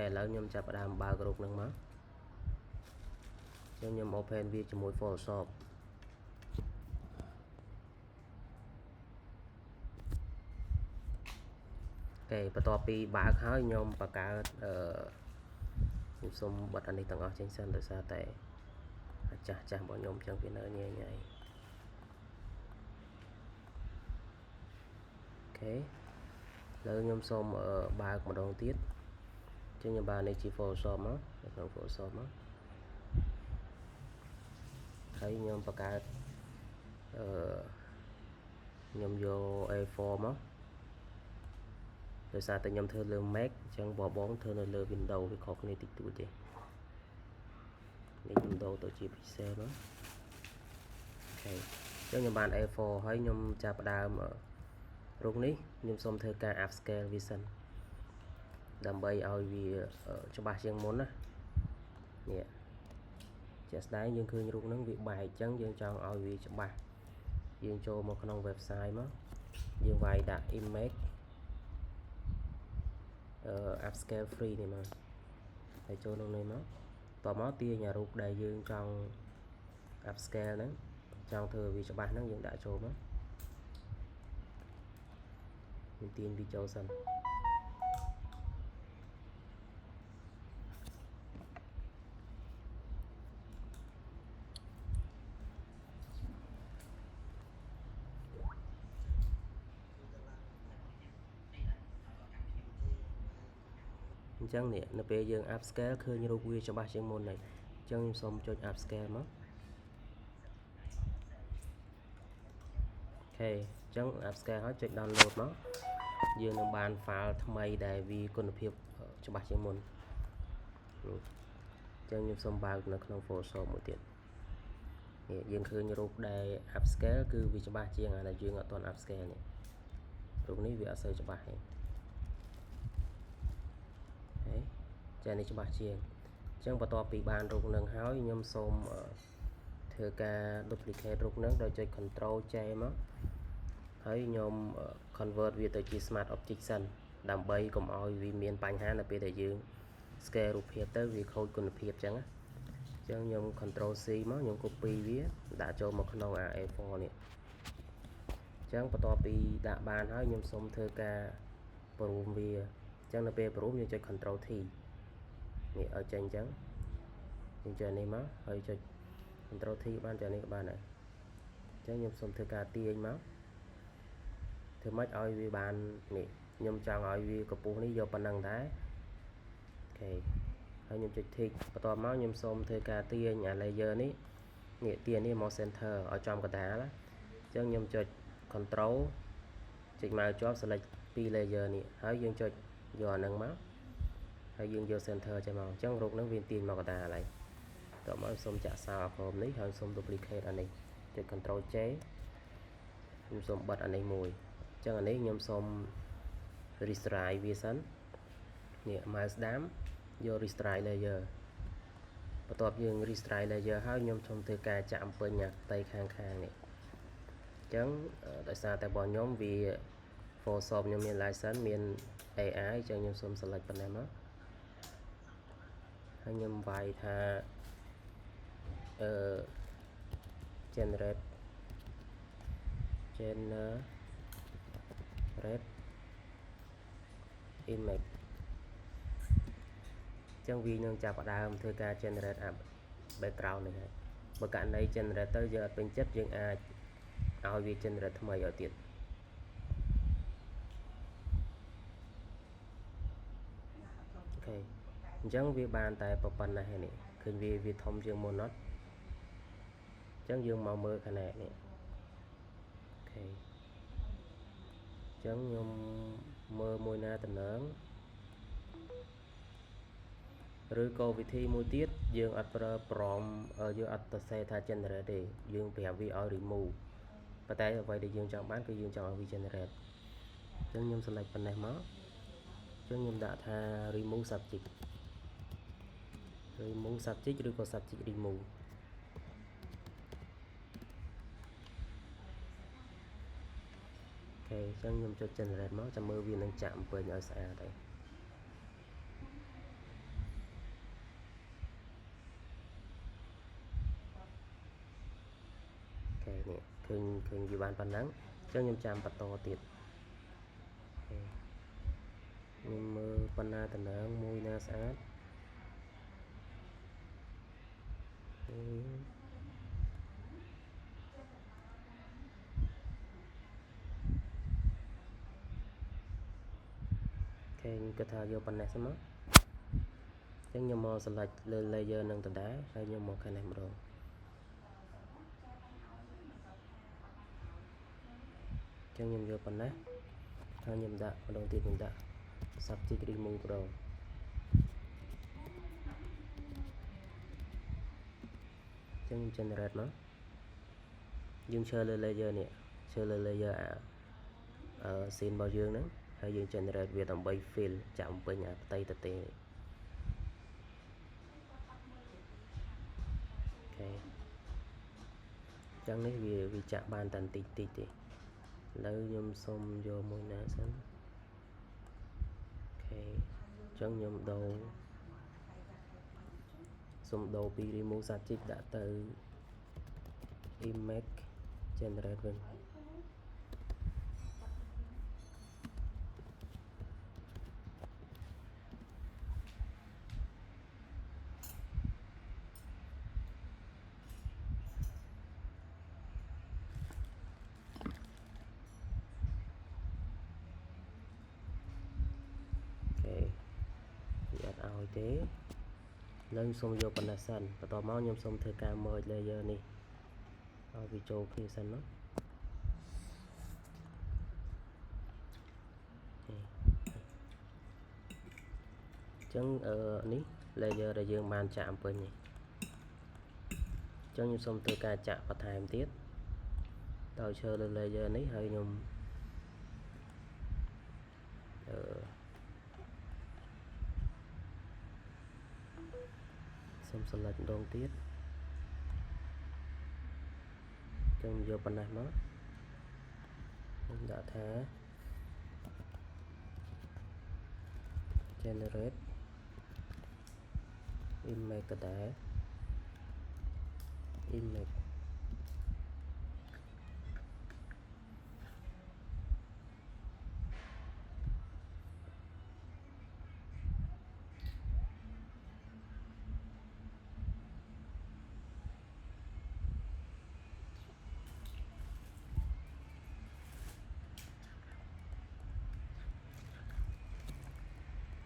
ឥឡូវខ្ញុំចាប់ផ្ដើមបើករូបនឹងមកចឹងខ្ញុំ open វាជាមួយ Photoshop អូខេបន្ទាប់ពីបើកហើយខ្ញុំបង្កើតខ្ញុំសូមបិទអានេះទាំងអស់ចេញសិនដោយសារតែចាស់របស់ខ្ញុំចឹងវានៅញ៉ៃអូខេឥឡូវខ្ញុំសូមបើកម្ដងទៀតចឹងខ្ញុំបើនេះជា Photoshop មកនៅក្នុង Photoshop មកហើយខ្ញុំបង្កើតខ្ញុំយក A4 មកដោយសារតែខ្ញុំធ្វើលើ Mac អញ្ចឹងបងធ្វើនៅលើ Windows វាខុសគ្នាតិចតួចទេនេះ Windows ទៅជា Pixel មកអូខេអញ្ចឹងខ្ញុំបាន A4 ហើយខ្ញុំចាប់ផ្ដើមរូបនេះខ្ញុំសូមធ្វើការ upscale វាសិនដើម្បីឲ្យវាច្បាស់ជាងមុនណានេះជាក់ស្ដែងយើងឃើញរូបហ្នឹងវាបែកអញ្ចឹងយើងចង់ឲ្យវាច្បាស់យើងចូលមកក្នុង website មកយើងវាយដាក់ image upscale free នេះមកហើយចូលក្នុងនេះមកតមកទាញរូបដែលយើងចង់ upscale ហ្នឹងចង់ធ្វើវាច្បាស់ហ្នឹងយើងដាក់ចូលមកយើងទាញវាចូលសិនអញ្ចឹងនេះនៅពេលយើង upscale ឃើញរូបវាច្បាស់ជាងមុនហើយអញ្ចឹងខ្ញុំសូមចុច upscale មកអូខេអញ្ចឹង upscale ហើយចុច download មកយើងនឹងបាន file ថ្មីដែលវាគុណភាពច្បាស់ជាងមុនអញ្ចឹងខ្ញុំសូមបើកនៅក្នុង Photoshop មួយទៀតនេះយើងឃើញរូបដែល upscale គឺវាច្បាស់ជាងអាដែលយើងអត់ទាន់ upscale នេះរូបនេះវាអត់សូវច្បាស់ទេចានេះច្បាស់ជាងអញ្ចឹងបន្ទាប់ពីបានរូបនឹងហើយខ្ញុំសូមធ្វើការ duplicate រូបនឹងដោយចុច Ctrl J មកហើយខ្ញុំ convert វាទៅជា Smart Object សិនដើម្បីកុំឲ្យវាមានបញ្ហានៅពេលដែលយើង scale រូបភាពទៅវាខូចគុណភាពអញ្ចឹងណាអញ្ចឹងខ្ញុំ Ctrl C មកខ្ញុំ copy វាដាក់ចូលមកក្នុង A4 នេះអញ្ចឹងបន្ទាប់ពីដាក់បានហើយខ្ញុំសូមធ្វើការប្រូមវាអញ្ចឹងនៅពេលប្រូមយើងចុច Ctrl T នេះឲ្យចេញអញ្ចឹងយើងចុចនេះមកហើយចុច Ctrl T បានចុចនេះក៏បានដែរអញ្ចឹងខ្ញុំសូមធ្វើការទាញមកធ្វើម៉េចឲ្យវាបាននេះខ្ញុំចង់ឲ្យវាកម្ពស់នេះយកប៉ុណ្ណឹងដែរអូខេហើយខ្ញុំចុច tick បន្ទាប់មកខ្ញុំសូមធ្វើការទាញអា layer នេះទាញនេះមក center ឲ្យចំកណ្ដាលអញ្ចឹងខ្ញុំចុច control ចុចមកជាប់ select ពី layer នេះហើយយើងចុចយកអាហ្នឹងមកហើយយើងយក center ចេញមកអញ្ចឹងរូបហ្នឹងវាទាញមកកណ្ដាលហើយតោះមកសូមចាក់សោអាក្រមនេះហើយសូម duplicate អានេះចុច control J ខ្ញុំសូមបិទអានេះមួយអញ្ចឹងអានេះខ្ញុំសូម restore វាសិននេះ mouse ស្ដាំយក restore layer បន្ទាប់យើង restore layer ហើយខ្ញុំសូមធ្វើការចាក់អំពេញអាផ្ទៃខាងនេះអញ្ចឹងដោយសារតែបងខ្ញុំវា Photoshop ខ្ញុំមាន license មាន AI អញ្ចឹងខ្ញុំសូម select ប៉ុណ្ណេះមកហើយខ្ញុំវាយថាgenerate image អញ្ចឹងវានឹងចាប់ផ្ដើមធ្វើការ generate background នេះហើយបើករណី generate ទៅយើងអត់ពេញចិត្តយើងអាចឲ្យវា generate ថ្មីឲ្យទៀតអូខេអញ្ចឹងវាបានតែប៉ុណ្ណេះនេះឃើញវាធំជាងមុនអត់អញ្ចឹងយើងមកមើលខាងនេះអូខេអញ្ចឹងខ្ញុំមើលមួយណាតំណងឬក៏វិធីមួយទៀតយើងអត់ប្រើប្រមយើងអត់ទៅសេថា generate ទេយើងប្រាប់វាឲ្យ remove ប៉ុន្តែអ្វីដែលយើងចង់បានគឺយើងចង់ឲ្យវា generate អញ្ចឹងខ្ញុំ select ប៉ុណ្ណេះមកអញ្ចឹងខ្ញុំដាក់ថា remove subject ឬក៏ subject remove អូខេអញ្ចឹងខ្ញុំចុច generate មកចាំមើលវានឹងចាក់អំពេញឲ្យស្អាតហើយ ឃើញវាបានប៉ុណ្ណឹងអញ្ចឹងខ្ញុំចាំបន្តទៀតខ្ញុំមើលប៉ុណ្ណាតំណងមួយណាស្អាតខ្ញុំគិតថាយកប៉ុណ្ណេះសិនមកអញ្ចឹងខ្ញុំមក select លើ layer នឹងដដែលហើយខ្ញុំមកខាងនេះម្ដងអញ្ចឹងខ្ញុំយកប៉ុណ្ណេះហើយខ្ញុំដាក់ម្ដងទៀតខ្ញុំដាក់ subject remove ម្ដងអញ្ចឹង generate មកយើងឈើលើ layer នេះឈើលើ layer scene របស់យើងហ្នឹងហើយយើង generate វាដើម្បី fill ចាក់បំពេញផ្ទៃទទេអូខេអញ្ចឹងនេះវាចាក់បានតែបន្តិចទេឥឡូវខ្ញុំសុំយកមួយណាសិនអូខេអញ្ចឹងខ្ញុំសុំដូរពី remove subject ដាក់ទៅ image generate វិញវាអត់ឲ្យទេឥឡូវខ្ញុំសុំយកប៉ុណ្ណេះសិនបន្ទាប់មកខ្ញុំសុំធ្វើការ merge layer នេះឲ្យវាចូលគ្នាសិនណាអញ្ចឹងនេះ layer ដែលយើងបានចាក់អំពេញនេះអញ្ចឹងខ្ញុំសុំធ្វើការចាក់បន្ថែមទៀតដោយឈើលើ layer នេះហើយខ្ញុំសុំ select ម្ដងទៀតអញ្ចឹងយកប៉ុណ្ណេះមកខ្ញុំដាក់ថា generate image ដដែល image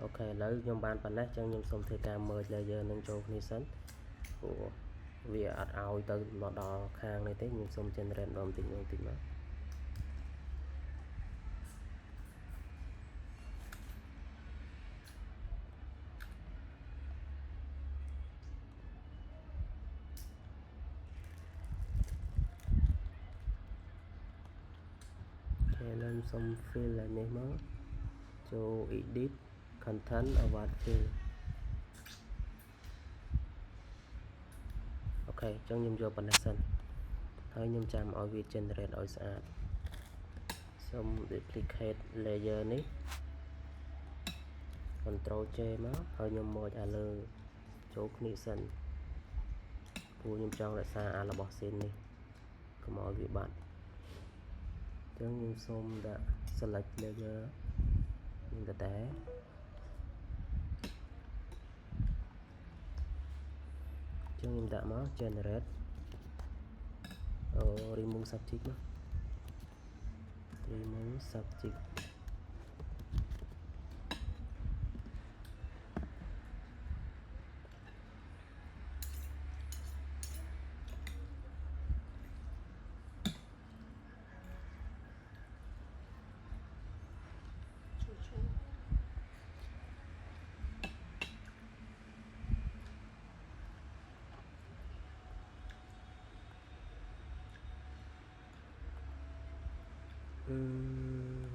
អូខេឥឡូវខ្ញុំបានប៉ុណ្ណេះអញ្ចឹងខ្ញុំសូមធ្វើការ merge layer នឹងចូលគ្នាសិនព្រោះវាអត់ឲ្យទៅមកដល់ខាងនេះទេខ្ញុំសូម generate ម្ដងតិចមកអូខេឥឡូវខ្ញុំសូម fill ឲ្យនេះមកចូល edit content award fill អូខេអញ្ចឹងខ្ញុំយកប៉ុណ្ណេះសិនហើយខ្ញុំចាំឲ្យវា generate ឲ្យស្អាតសូម duplicate layer នេះ control J មកហើយខ្ញុំមកអាលើចូលគ្នាសិនព្រោះខ្ញុំចង់រក្សាអារបស់ scene នេះកុំឲ្យវាបាត់អញ្ចឹងខ្ញុំសូមដាក់ select layer នឹងដដែលអញ្ចឹងខ្ញុំដាក់មក generate remove subject មក remove subject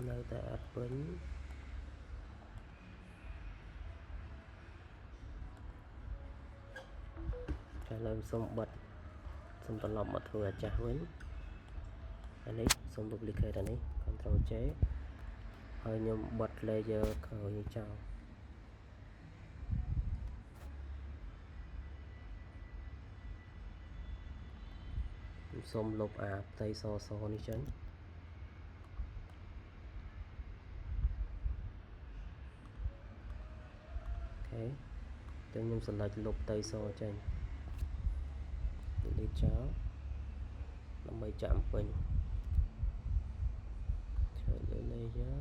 នៅតែអត់ពេញឥឡូវសូមបិទសូមត្រឡប់មកធ្វើអាចាស់វិញអានេះសូម duplicate អានេះ control J ហើយខ្ញុំបិទ layer ក្រោយនេះចោល សូមលុបអាផ្ទៃសនេះចេញអូខេតែខ្ញុំសម្លេចលុបផ្ទៃសចេញ delete ចោលដើម្បីចាក់ពេញចូលលើ layer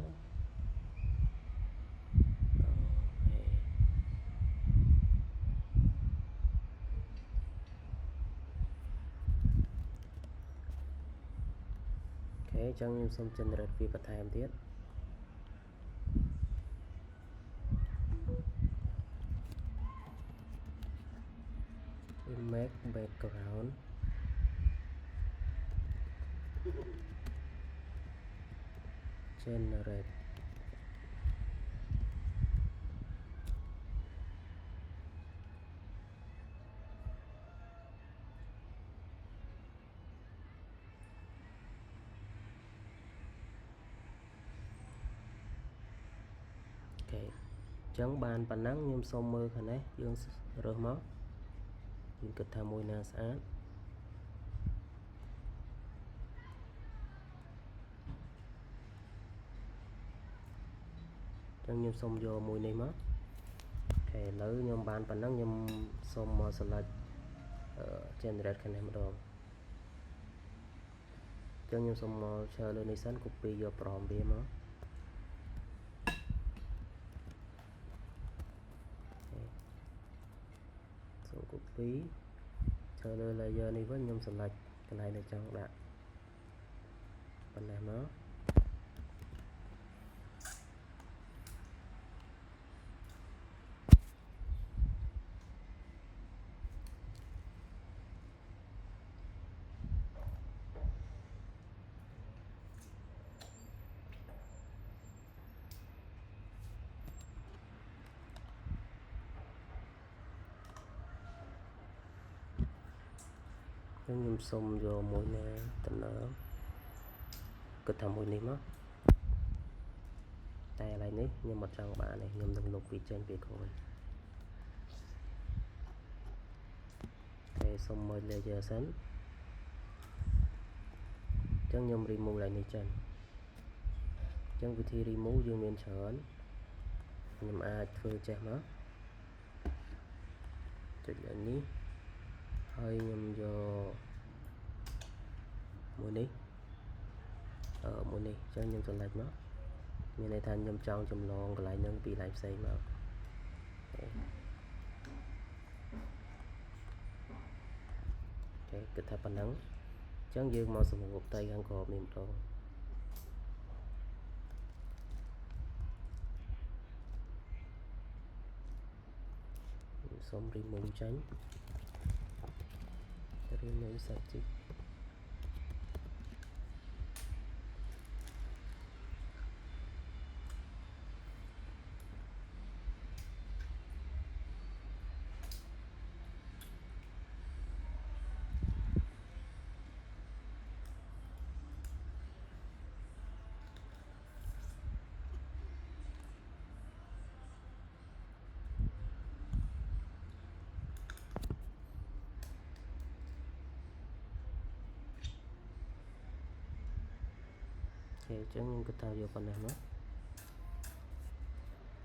អូខេចឹងខ្ញុំសូម generate វាបន្ថែមទៀត make background generateអូខេចឹងបានប៉ុណ្ណឹងខ្ញុំសូមមើលខាងនេះយើងរើសមកយើងគិតថាមួយណាស្អាតចឹងខ្ញុំសូមយកមួយនេះមកអូខេឥឡូវខ្ញុំបានប៉ុណ្ណឹងខ្ញុំសូមមក select generate ខាងនេះម្ដងចឹងខ្ញុំសូមមកឈើលើនេះសិន copy យកប្រមវាមកសូម copy ឈើលើ layer នេះវិញខ្ញុំ select កន្លែងដែលចង់ដាក់ប៉ុណ្ណេះមកខ្ញុំសូមយកមួយណាតំណគិតថាមួយនេះមកតែឥឡូវនេះខ្ញុំអត់ចង់បានទេខ្ញុំនឹងលុបវាចេញពីក្រោយតែសូមមើល layer សិនចឹងខ្ញុំ remove ឡើងនេះចេញចឹងវិធី remove យើងមានច្រើនខ្ញុំអាចធ្វើចេះមកចុចលើនេះហើយខ្ញុំយកមួយនេះមួយនេះចឹងខ្ញុំ select មកមានន័យថាខ្ញុំចង់ចម្លងកន្លែងហ្នឹងពីកន្លែងផ្សេងមកអូខេគិតថាប៉ុណ្ណឹងចឹងយើងមកសម្រួលផ្ទៃខាងក្រោមនេះម្ដងសូម remove ចេញ remove subjectអូខេចឹងខ្ញុំគិតថាយកប៉ុណ្ណេះមក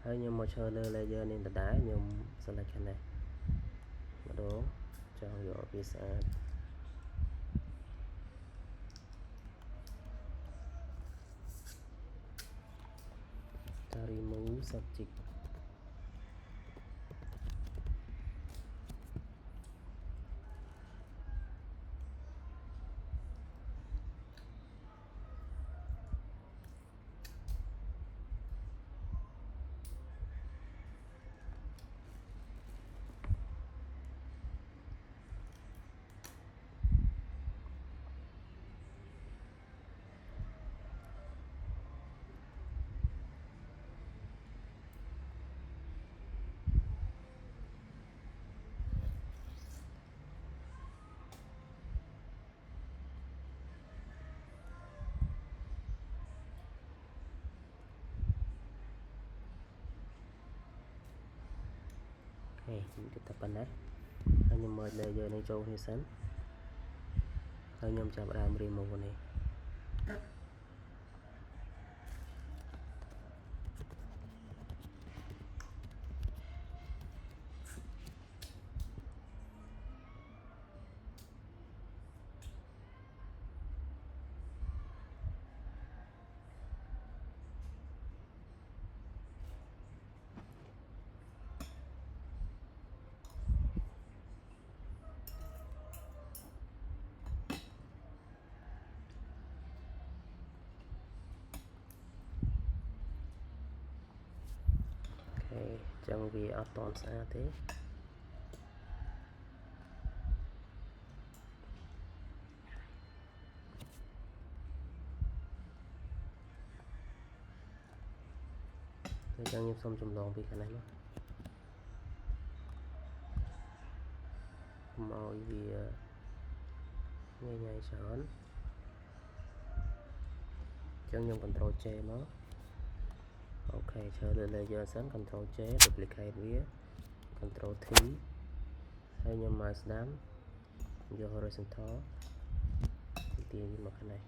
ហើយខ្ញុំមកឈើលើ layer នេះដដែលខ្ញុំ select ខាងនេះម្ដងចង់យកវាស្អាតតា remove subjectខ្ញុំគិតថាប៉ុណ្ណេះហើយខ្ញុំមើល layer នេះចូលគ្នាសិន ហើយខ្ញុំចាប់ដើម remove នេះចឹងវាអត់តន់ស្អាតទេអញ្ចឹងខ្ញុំសូមចម្លងពីខាងនេះមកមកវាងាយច្រើនអញ្ចឹងខ្ញុំ control J មកអូខេឈើលើ layer សិន control J duplicate វា control T ហើយខ្ញុំ mouse ស្ដាំយក horizontal ទាញវាមកខាងនេះ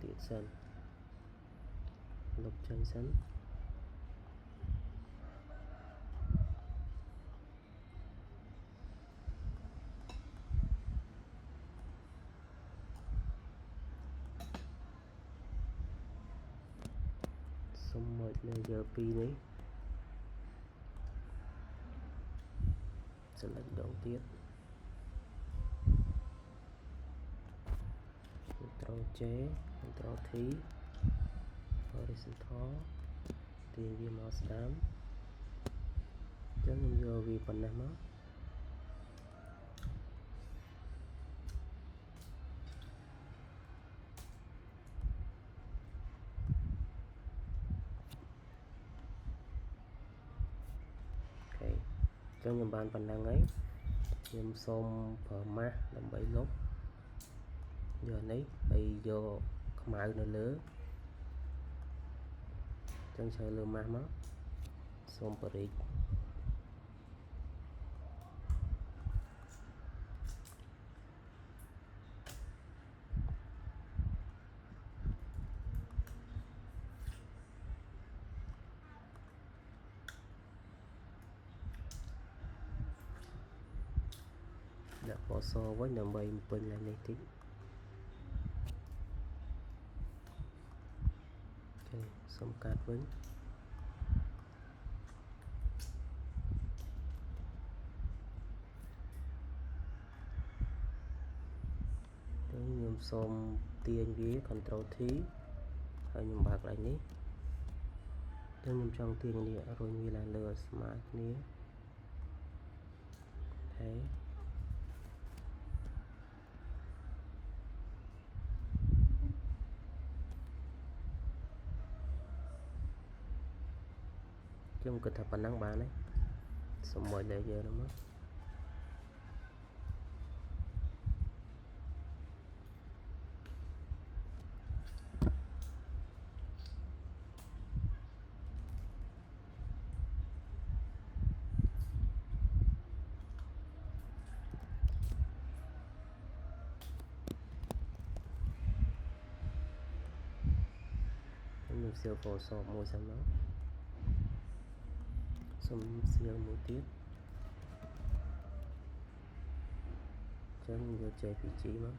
ទៀតសិនលុបចេញសិនសុំមក layer 2 នេះ select ដងទៀត Ctrl J Ctrl T horizontal ទាញវាមកស្ដាំអញ្ចឹងខ្ញុំយកវាប៉ុណ្ណេះមកអូខេអញ្ចឹងខ្ញុំបានប៉ុណ្ណឹងហើយខ្ញុំសូមប្រើម៉ាស់ដើម្បីលុបយកនេះហើយយកខ្មៅនៅលើអញ្ចឹងចូលលើម៉ាស់មកសូមបរិចដាក់ពណ៌សវិញដើម្បីបំពេញឡើងនេះតិចអូខេសូមកាត់វិញខ្ញុំសូមទាញវា Ctrl T ហើយខ្ញុំបើកឡើងនេះខ្ញុំចង់ទាញនេះរុញវាឡើងលើស្មើគ្នាអូខេខ្ញុំគិតថាប៉ុណ្ណឹងបានហើយសូមមក layer នោះមកខ្ញុំសៀវ Photoshop មួយសិនមកសូមសៀវមួយទៀតអញ្ចឹងយក JPG មក